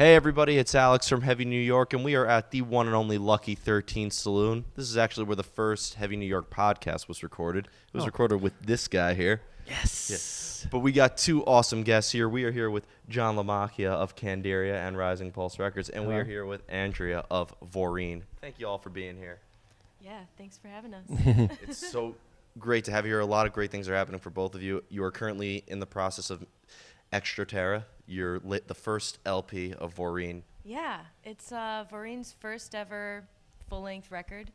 Hey everybody, it's Alex from Heavy New York, and we are at the one and only Lucky 13 Saloon. This is actually where the first Heavy New York podcast was recorded. It was recorded with this guy here. Yes. But we got two awesome guests here. We are here with John of Candiria and Rising Pulse Records, and we are here with Andrea of Vaureen. Thank you all for being here. Yeah, thanks for having us. It's so great to have you here. A lot of great things are happening for both of you. You are currently in the process of Extraterra. You're the first LP of Vaureen. Yeah, it's Vaureen's first ever full-length record.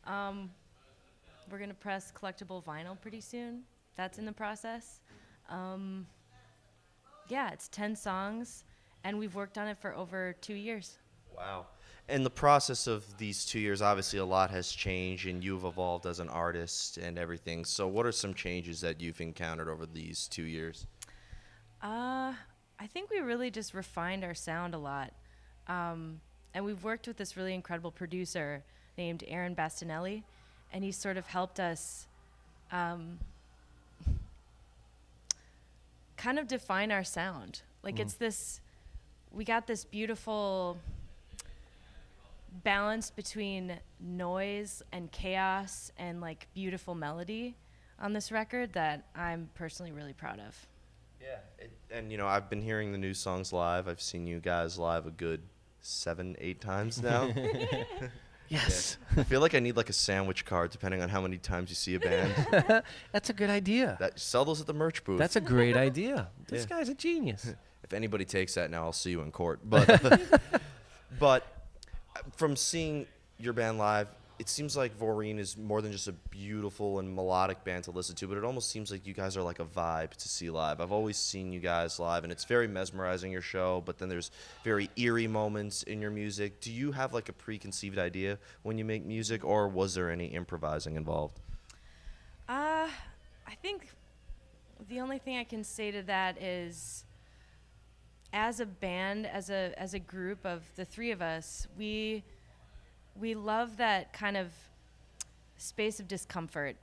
We're going to press collectible vinyl pretty soon. That's in the process. Yeah, it's 10 songs, and we've worked on it for over 2 years. Wow. In the process of these 2 years, obviously a lot has changed, and you've evolved as an artist and everything. So what are some changes that you've encountered over these 2 years? I think we really just refined our sound a lot. And we've worked with this really incredible producer named Aaron Bastinelli, and he sort of helped us kind of define our sound. Like it's this, we got this beautiful balance between noise and chaos and like beautiful melody on this record that I'm personally really proud of. Yeah, and you know, I've been hearing the new songs live. I've seen you guys live a good 7-8 times now. Yes. Yeah. I feel like I need like a sandwich card depending on how many times you see a band. That's a good idea. Sell those at the merch booth. That's a great idea. This Yeah. guy's a genius. If anybody takes that now, I'll see you in court. But from seeing your band live, it seems like Vaureen is more than just a beautiful and melodic band to listen to, but it almost seems like you guys are like a vibe to see live. I've always seen you guys live, and it's very mesmerizing, your show, but then there's very eerie moments in your music. Do you have like a preconceived idea when you make music, or was there any improvising involved? I think the only thing I can say to that is, as a band, as a group of the three of us, we love that kind of space of discomfort,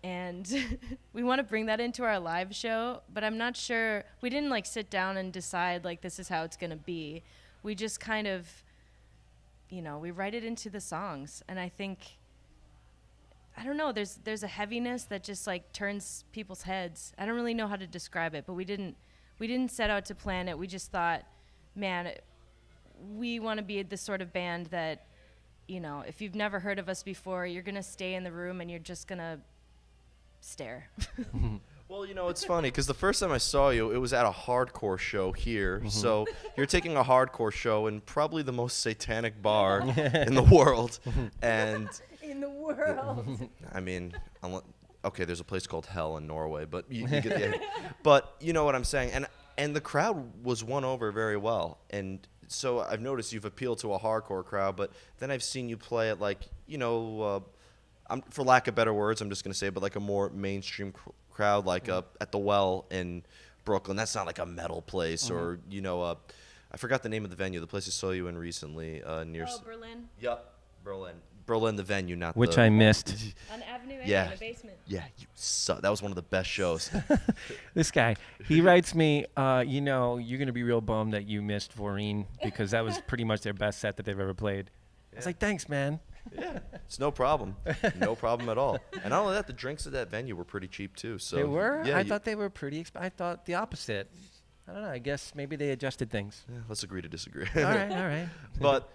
and we want to bring that into our live show, but I'm not sure, we didn't like sit down and decide like this is how it's going to be. We just kind of, you know, we write it into the songs, and I think, I don't know, there's a heaviness that just like turns people's heads. I don't really know how to describe it, but we didn't set out to plan it. We just thought, man, we want to be the sort of band that, you know, if you've never heard of us before, you're going to stay in the room and you're just going to stare. Well, you know, it's funny because the first time I saw you, it was at a hardcore show here. So you're taking a hardcore show in probably the most satanic bar in the world. And In the world. I mean, okay, there's a place called Hell in Norway, but you get the idea. But you know what I'm saying. And the crowd was won over very well. And so I've noticed you've appealed to a hardcore crowd, but then I've seen you play at like, you know, for lack of better words, I'm just going to say, but like a more mainstream crowd, like at the Well in Brooklyn. That's not like a metal place or, you know, I forgot the name of the venue, the place I saw you in recently near. Oh, Berlin. Yep, Berlin. Berlin, the venue, not Which the. I missed. On Avenue A Yeah. in the basement. Yeah, that was one of the best shows. This guy, he writes me, you know, you're going to be real bummed that you missed Vaureen because that was pretty much their best set that they've ever played. I was like, thanks, man. Yeah, it's no problem. No problem at all. And not only that, the drinks at that venue were pretty cheap, too. So They were? Yeah, I thought they were pretty I thought the opposite. I don't know. I guess maybe they adjusted things. Yeah, let's agree to disagree. All right. But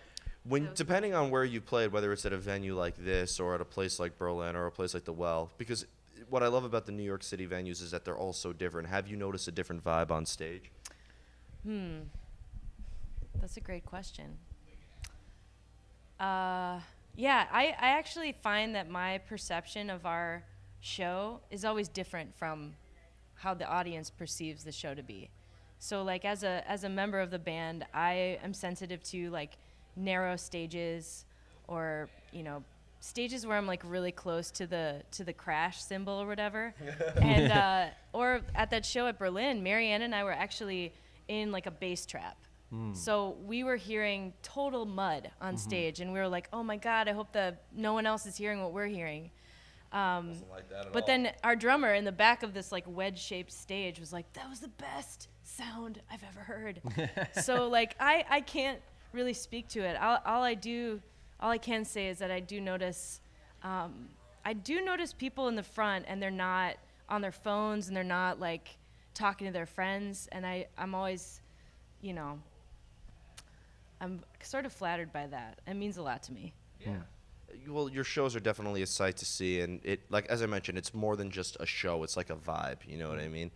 depending on where you played, whether it's at a venue like this or at a place like Berlin or a place like the Well, because what I love about the New York City venues is that they're all so different. Have you noticed a different vibe on stage? That's a great question. Yeah, I actually find that my perception of our show is always different from how the audience perceives the show to be. So like as a member of the band, I am sensitive to like narrow stages or, you know, stages where I'm like really close to the crash cymbal or whatever. And or at that show at Berlin, Marianne and I were actually in like a bass trap. So we were hearing total mud on stage, and we were like, oh my God, I hope no one else is hearing what we're hearing. Wasn't like that at But all. then our drummer in the back of this like wedge-shaped stage was like, "That was the best sound I've ever heard." So like I can't really speak to it. All I can say is that I do notice people in the front, and they're not on their phones, and they're not like talking to their friends, and I'm always, you know, I'm sort of flattered by that. It means a lot to me. Yeah. Well, your shows are definitely a sight to see, and it, like as I mentioned, it's more than just a show. It's like a vibe. You know what I mean?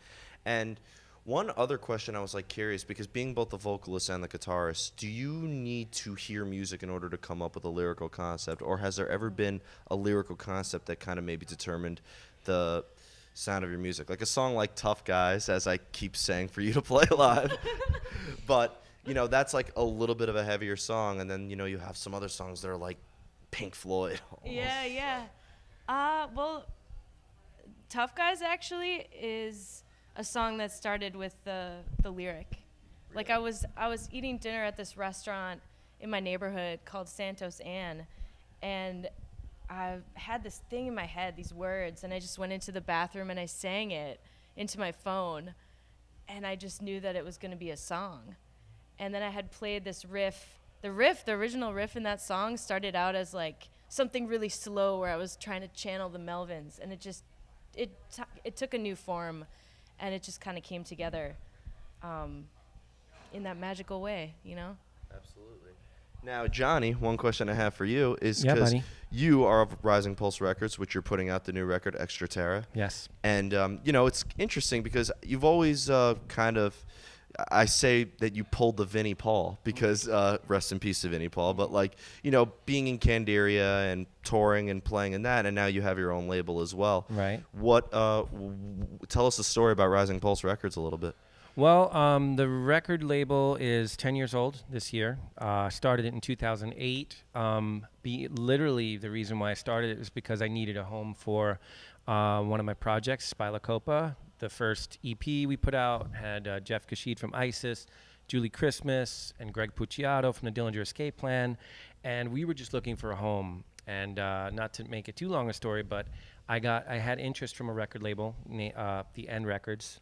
And one other question I was like curious, because being both the vocalist and the guitarist, do you need to hear music in order to come up with a lyrical concept, or has there ever been a lyrical concept that kind of maybe determined the sound of your music? Like a song like Tough Guys, as I keep saying for you to play live. But, you know, that's like a little bit of a heavier song, and then, you know, you have some other songs that are like Pink Floyd. Almost. Yeah. Well, Tough Guys actually is a song that started with the lyric. Like I was eating dinner at this restaurant in my neighborhood called Santos Ann, and I had this thing in my head, these words, and I just went into the bathroom and I sang it into my phone, and I just knew that it was going to be a song. And then I had played this riff. The original riff in that song started out as like something really slow where I was trying to channel the Melvins, and it took a new form, and it just kind of came together in that magical way, you know? Absolutely. Now, Johnny, one question I have for you is Yeah, because buddy. you are of Rising Pulse Records, which you're putting out the new record, Extraterra. Yes. And, you know, it's interesting because you've always kind of, I say that you pulled the Vinnie Paul because, rest in peace to Vinnie Paul, but like, you know, being in Candiria and touring and playing in that, and now you have your own label as well. Right. What, tell us the story about Rising Pulse Records a little bit. Well, the record label is 10 years old this year. Started it in 2008. Literally, the reason why I started it was because I needed a home for one of my projects, Spilacopa. The first EP we put out had Jeff Kashid from ISIS, Julie Christmas, and Greg Pucciato from the Dillinger Escape Plan. And we were just looking for a home. And not to make it too long a story, but I had interest from a record label, the N Records.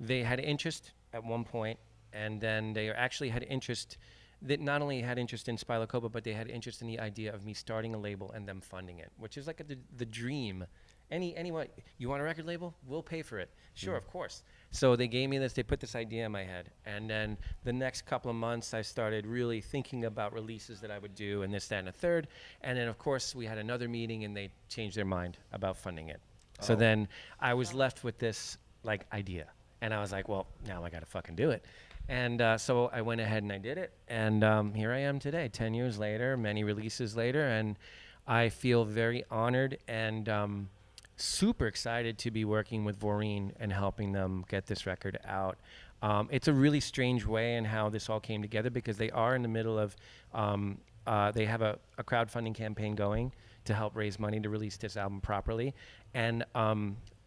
They had interest at one point, and then they actually had interest that not only had interest in Spilacopa, but they had interest in the idea of me starting a label and them funding it, which is like the dream. Anyone, you want a record label? We'll pay for it. Sure, of course. So they gave me this, they put this idea in my head. And then the next couple of months, I started really thinking about releases that I would do and this, that, and a third. And then, of course, we had another meeting, and they changed their mind about funding it. So then I was left with this, like, idea. And I was like, well, now I got to fucking do it. And so I went ahead and I did it. And here I am today, 10 years later, many releases later. And I feel very honored and super excited to be working with Vaureen and helping them get this record out. It's a really strange way in how this all came together, because they are in the middle of, they have a crowdfunding campaign going to help raise money to release this album properly. And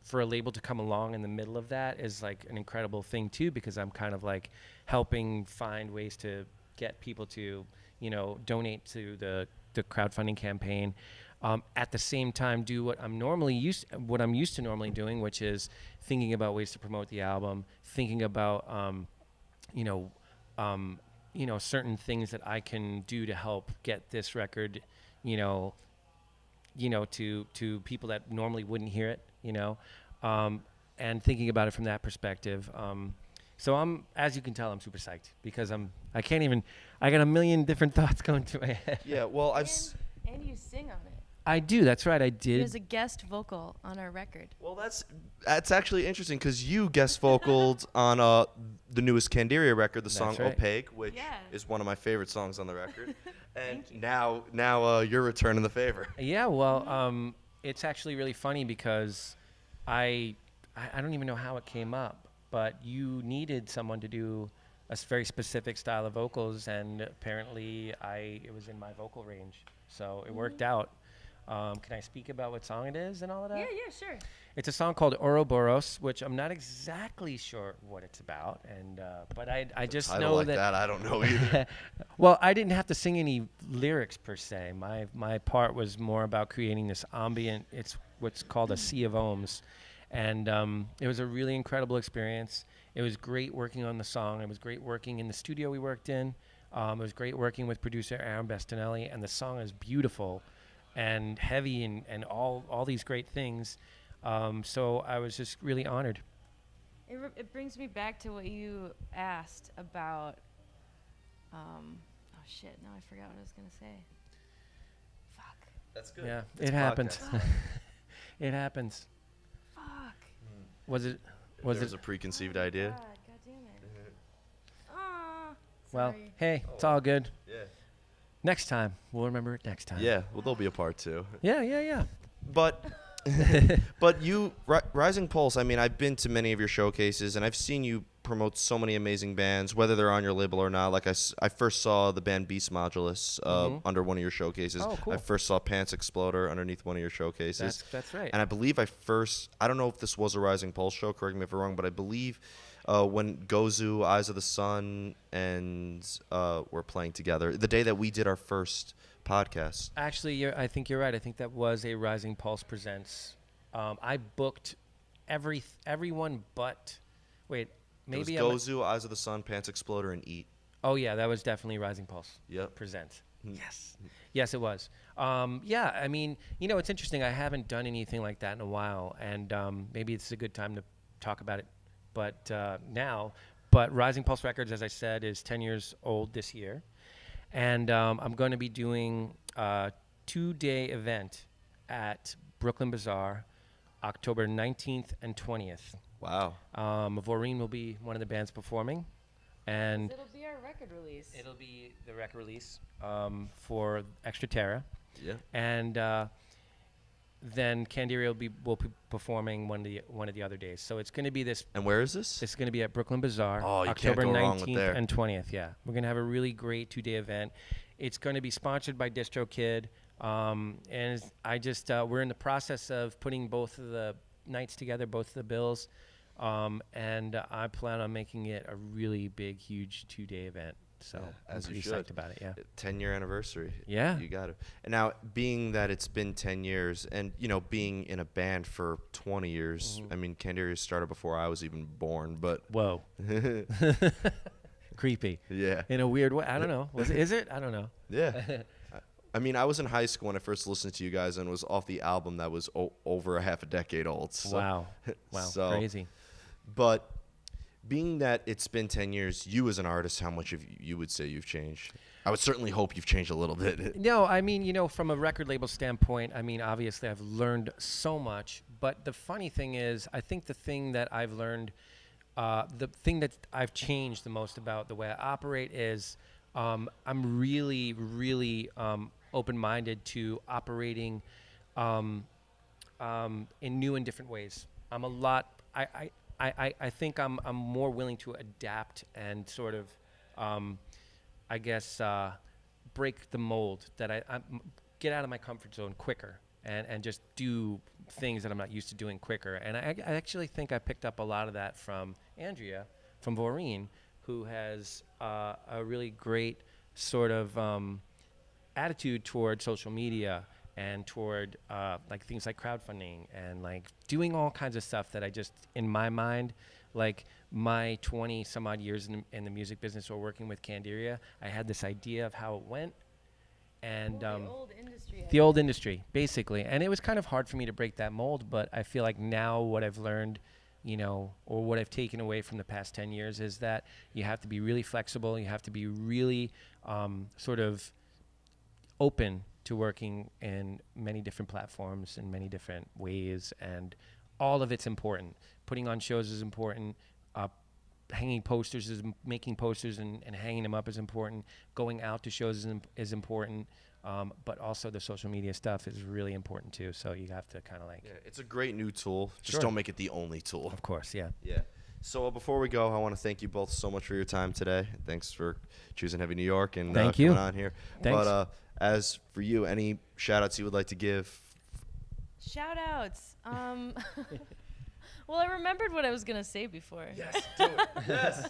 for a label to come along in the middle of that is like an incredible thing too, because I'm kind of like helping find ways to get people to, you know, donate to the crowdfunding campaign. At the same time, do what I'm used to normally doing, which is thinking about ways to promote the album, thinking about, certain things that I can do to help get this record, to people that normally wouldn't hear it, and thinking about it from that perspective. So as you can tell, I'm super psyched because I got a million different thoughts going through my head. Yeah, well, And you sing on it. I do. That's right. I did. There's a guest vocal on our record. Well, that's actually interesting because you guest vocaled on the newest Candiria record, the song right. "Opaque," which Yeah. is one of my favorite songs on the record. And now you're returning the favor. Yeah. Well, it's actually really funny because I don't even know how it came up, but you needed someone to do a very specific style of vocals, and apparently it was in my vocal range, so it worked out. Can I speak about what song it is and all of that? Yeah, sure. It's a song called Ouroboros, which I'm not exactly sure what it's about, and but I just Title know like that I don't know either. Well, I didn't have to sing any lyrics per se. My part was more about creating this ambient. It's what's called a sea of ohms. And it was a really incredible experience. It was great working on the song. It was great working in the studio we worked in. It was great working with producer Aaron Bestinelli, and the song is beautiful and heavy and all these great things. So I was just really honored. It brings me back to what you asked about. Oh shit! Now I forgot what I was gonna say. Fuck. That's good. Yeah, It's it happens. podcast. It happens. Fuck. Was it? If Was there was it? a preconceived idea. God damn it. Ah. Well, Sorry. hey, it's all good. Yeah. Next time, we'll remember it next time. Yeah. Well, there'll be a part 2. Yeah. But but you Rising Pulse, I mean, I've been to many of your showcases and I've seen you promote so many amazing bands, whether they're on your label or not. Like I first saw the band Beast Modulus under one of your showcases. Oh, cool. I first saw Pants Exploder underneath one of your showcases. That's right. And I believe I don't know if this was a Rising Pulse show, correct me if I'm wrong, but I believe when Gozu, Eyes of the Sun, and were playing together, the day that we did our first podcast. Actually, I think you're right. I think that was a Rising Pulse Presents. I booked everyone but, wait, maybe It was Gozu, Eyes of the Sun, Pants Exploder, and Eat. Oh yeah, that was definitely Rising Pulse. Yep. Presents. Yes, it was. Yeah, I mean, it's interesting. I haven't done anything like that in a while, and maybe it's a good time to talk about it. But but Rising Pulse Records, as I said, is 10 years old this year. And I'm going to be doing a 2-day event at Brooklyn Bazaar, October 19th and 20th. Wow. Vaureen will be one of the bands performing. And It'll be our record release. it'll be the record release for Extraterra. Yeah. And then Candiria will be performing one of the other days. So it's going to be this. And where is this? It's going to be at Brooklyn Bazaar, Oh, you October can't go wrong with 19th there. and 20th. Yeah, we're going to have a really great 2-day event. It's going to be sponsored by DistroKid, and I just we're in the process of putting both of the nights together, both of the bills, and I plan on making it a really big, huge 2-day event. So Yeah, I'm as you pretty should. psyched about it. Yeah. 10-year anniversary. Yeah. You got it. And now, being that it's been 10 years and, being in a band for 20 years, I mean, Candiria started before I was even born, but Whoa. Creepy. yeah. In a weird way. I don't know. Is it? I don't know. Yeah. I mean, I was in high school when I first listened to you guys and was off the album that was over a half a decade old. So, Wow. so- Crazy. But being that it's been 10 years, you as an artist, how much of you would say you've changed? I would certainly hope you've changed a little bit. No, I mean, from a record label standpoint, I mean, obviously I've learned so much. But the funny thing is, I think the thing that I've learned, the thing that I've changed the most about the way I operate is I'm really, really open-minded to operating in new and different ways. I'm a lot. I think I'm more willing to adapt and sort of, I guess, break the mold, that I get out of my comfort zone quicker and just do things that I'm not used to doing quicker. And I actually think I picked up a lot of that from Andrea, from Vaureen, who has a really great sort of attitude toward social media and toward like things like crowdfunding and like doing all kinds of stuff that I just, in my mind, like my 20 some odd years in the music business or working with Candiria, I had this idea of how it went. And the old industry. the old industry, basically. And it was kind of hard for me to break that mold, but I feel like now what I've learned, or what I've taken away from the past 10 years is that you have to be really flexible. You have to be really sort of open to working in many different platforms in many different ways, and all of it's important. Putting on shows is important. Hanging posters making posters and hanging them up is important. Going out to shows is important. But also the social media stuff is really important too. So you have to kind of like. Yeah, it's a great new tool. Just Sure. don't make it the only tool. Of course, yeah. Yeah. So before we go, I want to thank you both so much for your time today. Thanks for choosing Heavy New York and Thank coming you. on here. Thanks. But as for you, any shout-outs you would like to give? Shout outs. Well, I remembered what I was gonna say before. Yes, do it. Yes.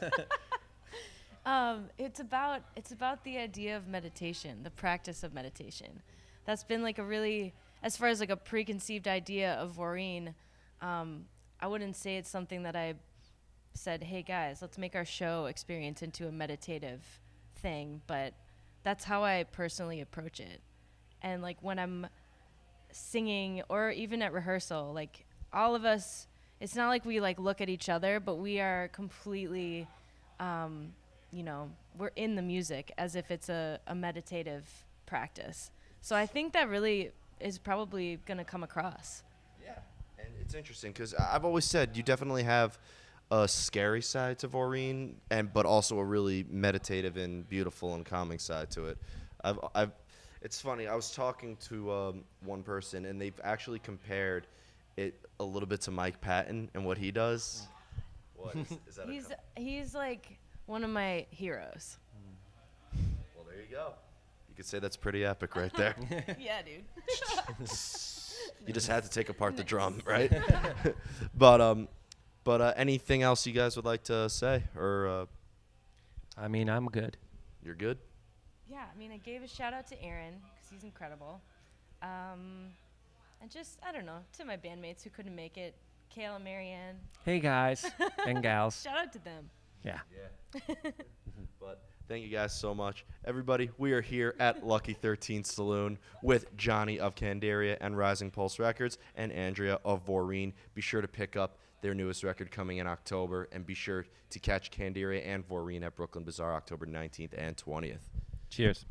It's about the idea of meditation, the practice of meditation. That's been like a really, as far as like a preconceived idea of Vaureen, I wouldn't say it's something that I said, hey guys, let's make our show experience into a meditative thing, but that's how I personally approach it. And like when I'm singing or even at rehearsal, like all of us, it's not like we like look at each other, but we are completely, we're in the music as if it's a meditative practice. So I think that really is probably going to come across. Yeah, and it's interesting because I've always said you definitely have a scary side to Vaureen, but also a really meditative and beautiful and calming side to it. It's funny. I was talking to one person, and they've actually compared it a little bit to Mike Patton and what he does. What is that? He's like one of my heroes. Well, there you go. You could say that's pretty epic right there. Yeah, dude. You just had to take apart the drum, right? But anything else you guys would like to say, or I mean, I'm good. you're good? Yeah, I mean, I gave a shout out to Aaron because he's incredible. And just, I don't know, to my bandmates who couldn't make it, Kale and Marianne. Hey, guys and gals. Shout out to them. Yeah. Yeah. But thank you guys so much. Everybody, we are here at Lucky 13 Saloon with Johnny of Candiria and Rising Pulse Records and Andrea of Vaureen. Be sure to pick up their newest record coming in October, and be sure to catch Candiria and Vaureen at Brooklyn Bazaar October 19th and 20th. Cheers.